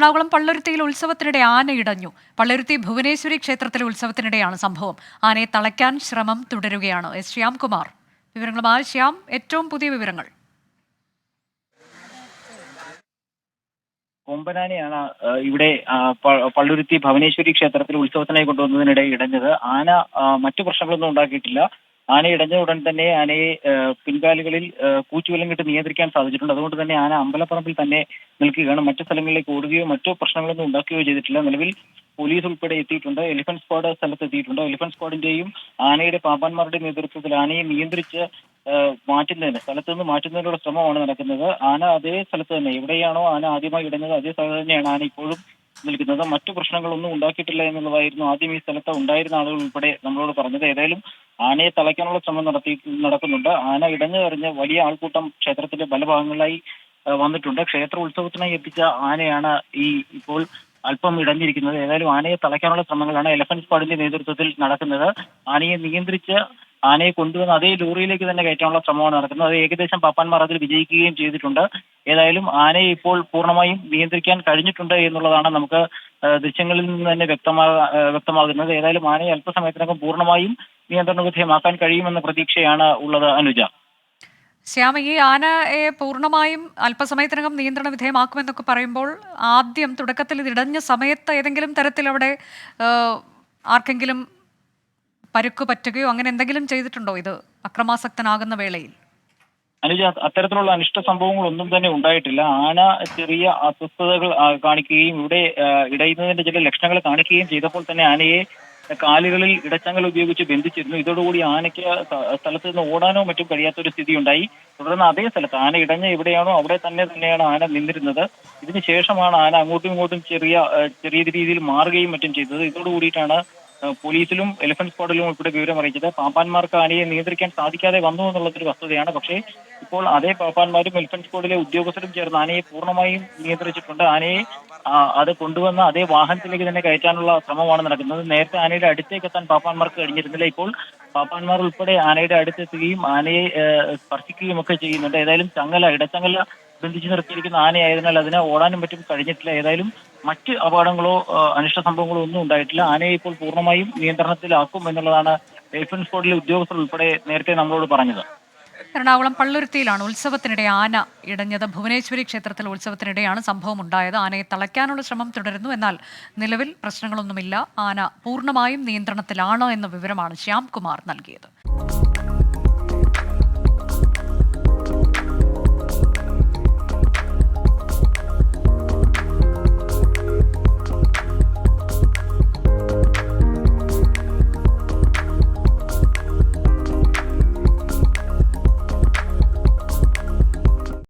എറണാകുളം പള്ളുരുത്തിയിൽ ഉത്സവത്തിനിടെ ആന ഇടഞ്ഞു. പള്ളുരുത്തി ഭുവനേശ്വരി ക്ഷേത്രത്തിലെ ഉത്സവത്തിനിടെയാണ് സംഭവം. ആനയെ തളയ്ക്കാൻ ശ്രമം തുടരുകയാണ്. എസ് ശ്യാംകുമാർ വിവരങ്ങളുമായി. ശ്യാം, ഏറ്റവും പുതിയ വിവരങ്ങൾ. കൊമ്പനാനയാണ് ഇവിടെ പള്ളുരുത്തി ഭുവനേശ്വരി ക്ഷേത്രത്തിൽ ഉത്സവത്തിനായി കൊണ്ടുവന്നതിനിടെ ഇടഞ്ഞത്. ആന മറ്റു പ്രശ്നങ്ങളൊന്നും ഉണ്ടാക്കിയിട്ടില്ല. ആന ഇടഞ്ഞ ഉടൻ തന്നെ ആനയെ പിൻകാലുകളിൽ കൂച്ചുവിലങ്ങിട്ട് നിയന്ത്രിക്കാൻ സാധിച്ചിട്ടുണ്ട്. അതുകൊണ്ട് തന്നെ ആന അമ്പലപ്പറമ്പിൽ തന്നെ നിൽക്കുകയാണ്. മറ്റു സ്ഥലങ്ങളിലേക്ക് ഓടുകയോ മറ്റു പ്രശ്നങ്ങളൊന്നും ഉണ്ടാക്കുകയോ ചെയ്തിട്ടില്ല. നിലവിൽ പോലീസ് ഉൾപ്പെടെ എത്തിയിട്ടുണ്ട്. എലിഫന്റ് സ്ക്വാഡ് സ്ഥലത്ത് എത്തിയിട്ടുണ്ട്. എലിഫന്റ് സ്ക്വാഡിന്റെയും ആനയുടെ പാപ്പാന്മാരുടെ നേതൃത്വത്തിൽ ആനയെ നിയന്ത്രിച്ച് സ്ഥലത്ത് നിന്ന് മാറ്റുന്നതിനുള്ള ശ്രമമാണ് നടക്കുന്നത്. ആന അതേ സ്ഥലത്ത് തന്നെ, എവിടെയാണോ ആന ആദ്യമായി ഇടുന്നത് അതേ സ്ഥലത്ത് തന്നെയാണ് ആന ഇപ്പോഴും നിൽക്കുന്നത്. മറ്റു പ്രശ്നങ്ങളൊന്നും ഉണ്ടാക്കിയിട്ടില്ല എന്നുള്ളതായിരുന്നു ആദ്യം ഈ സ്ഥലത്ത് ഉണ്ടായിരുന്ന ആളുകൾ ഉൾപ്പെടെ നമ്മളോട് പറഞ്ഞത്. ഏതായാലും ആനയെ തളയ്ക്കാനുള്ള ശ്രമം നടക്കുന്നുണ്ട്. ആന ഇടഞ്ഞു കറിഞ്ഞ് വലിയ ആൾക്കൂട്ടം ക്ഷേത്രത്തിന്റെ പല ഭാഗങ്ങളിലായി വന്നിട്ടുണ്ട്. ക്ഷേത്ര ഉത്സവത്തിനായി എത്തിച്ച ആനയാണ് ഇപ്പോൾ അല്പം ഇടഞ്ഞിരിക്കുന്നത്. ഏതായാലും ആനയെ തളയ്ക്കാനുള്ള ശ്രമങ്ങളാണ് എലഫന്റ് സ്ക്വാഡിന്റെ നേതൃത്വത്തിൽ നടക്കുന്നത്. ആനയെ നിയന്ത്രിച്ച് ആനയെ കൊണ്ടുവന്ന് അതേ ലോറിയിലേക്ക് തന്നെ കയറ്റാനുള്ള ശ്രമമാണ് നടക്കുന്നത്. അത് ഏകദേശം പാപ്പാന്മാർ അതിൽ വിജയിക്കുകയും ചെയ്തിട്ടുണ്ട്. ഏതായാലും ആനയെ ഇപ്പോൾ പൂർണ്ണമായും നിയന്ത്രിക്കാൻ കഴിഞ്ഞിട്ടുണ്ട് എന്നുള്ളതാണ് നമുക്ക് ദൃശ്യങ്ങളിൽ നിന്ന് തന്നെ വ്യക്തമാകുന്നത്. ഏതായാലും ആനയെ അല്പസമയത്തിനകം പൂർണ്ണമായും നിയന്ത്രണ വിധേയമാക്കാൻ കഴിയുമെന്ന പ്രതീക്ഷയാണ് ഉള്ളത്. അനുജ, ശ്യാമ, ഈ ആനയെ പൂർണ്ണമായും അല്പസമയത്തിനകം നിയന്ത്രണ വിധേയമാക്കുമെന്നൊക്കെ പറയുമ്പോൾ ആദ്യം തുടക്കത്തിൽ ഇത് ഇടഞ്ഞ സമയത്ത് ഏതെങ്കിലും തരത്തിൽ അവിടെ ആർക്കെങ്കിലും പരുക്ക് പറ്റുകയോ അങ്ങനെ എന്തെങ്കിലും ചെയ്തിട്ടുണ്ടോ ഇത് അക്രമാസക്തനാകുന്ന വേളയിൽ? അനുജ, അത്തരത്തിലുള്ള അനിഷ്ട സംഭവങ്ങളൊന്നും തന്നെ ഉണ്ടായിട്ടില്ല. ആന ചെറിയ അസ്വസ്ഥതകൾ കാണിക്കുകയും ഇവിടെ ഇടയുന്നതിന്റെ ചില ലക്ഷണങ്ങൾ കാണിക്കുകയും ചെയ്തപ്പോൾ തന്നെ ആനയെ കാലുകളിൽ ഇടച്ചങ്ങൽ ഉപയോഗിച്ച് ബന്ധിച്ചിരുന്നു. ഇതോടുകൂടി ആനയ്ക്ക് സ്ഥലത്ത് നിന്ന് ഓടാനോ മറ്റും കഴിയാത്തൊരു സ്ഥിതി ഉണ്ടായി. തുടർന്ന് അതേ സ്ഥലത്ത് ആന ഇടഞ്ഞ എവിടെയാണോ അവിടെ തന്നെയാണ് ആന നിന്നിരുന്നത്. ഇതിന് ശേഷമാണ് ആന അങ്ങോട്ടും ഇങ്ങോട്ടും ചെറിയ രീതിയിൽ മാറുകയും മറ്റും ചെയ്തത്. ഇതോടുകൂടിയിട്ടാണ് പോലീസിലും എലിഫന്റ് സ്ക്വാഡിലും ഉൾപ്പെടെ വിവരം അറിയിച്ചത്. പാപ്പാന്മാർക്ക് ആനയെ നിയന്ത്രിക്കാൻ സാധിക്കാതെ വന്നു എന്നുള്ളതൊരു വസ്തുതയാണ്. പക്ഷേ ഇപ്പോൾ അതേ പാപ്പാന്മാരും എലിഫന്റ് സ്ക്വാഡിലെ ഉദ്യോഗസ്ഥരും ചേർന്ന് ആനയെ പൂർണ്ണമായും നിയന്ത്രിച്ചിട്ടുണ്ട്. ആനയെ അത് കൊണ്ടുവന്ന അതേ വാഹനത്തിലേക്ക് തന്നെ കയറ്റാനുള്ള ശ്രമമാണ് നടക്കുന്നത്. നേരത്തെ ആനയുടെ അടുത്തേക്ക് എത്താൻ പാപ്പാന്മാർക്ക് കഴിഞ്ഞിരുന്നില്ല. ഇപ്പോൾ പാപ്പാന്മാർ ഉൾപ്പെടെ ആനയുടെ അടുത്തെത്തുകയും ആനയെ സ്പർശിക്കുകയും ഒക്കെ ചെയ്യുന്നുണ്ട്. ഏതായാലും ഇടച്ചങ്ങല ബന്ധിച്ചു നിർത്തിയിരിക്കുന്ന ആനയായതിനാൽ അതിന് ഓടാനും മറ്റും കഴിഞ്ഞിട്ടില്ല. ഏതായാലും മറ്റ് അപകടങ്ങളോ അനിഷ്ട സംഭവങ്ങളോ ഒന്നും ഉണ്ടായിട്ടില്ല. ആനയെ ഇപ്പോൾ പൂർണ്ണമായും നിയന്ത്രണത്തിലാക്കും എന്നുള്ളതാണ് എലിഫന്റ് സ്ക്വാഡിലെ ഉദ്യോഗസ്ഥർ ഉൾപ്പെടെ നേരത്തെ നമ്മളോട് പറഞ്ഞത്. എറണാകുളം പള്ളുരുത്തിയിലാണ് ഉത്സവത്തിനിടെ ആന ഇടഞ്ഞത്. ഭുവനേശ്വരി ക്ഷേത്രത്തിലെ ഉത്സവത്തിനിടെയാണ് സംഭവം ഉണ്ടായത്. ആനയെ തളയ്ക്കാനുള്ള ശ്രമം തുടരുന്നു. എന്നാൽ നിലവിൽ പ്രശ്നങ്ങളൊന്നുമില്ല. ആന പൂർണ്ണമായും നിയന്ത്രണത്തിലാണ് എന്ന വിവരമാണ് ശ്യാംകുമാർ നൽകിയത്.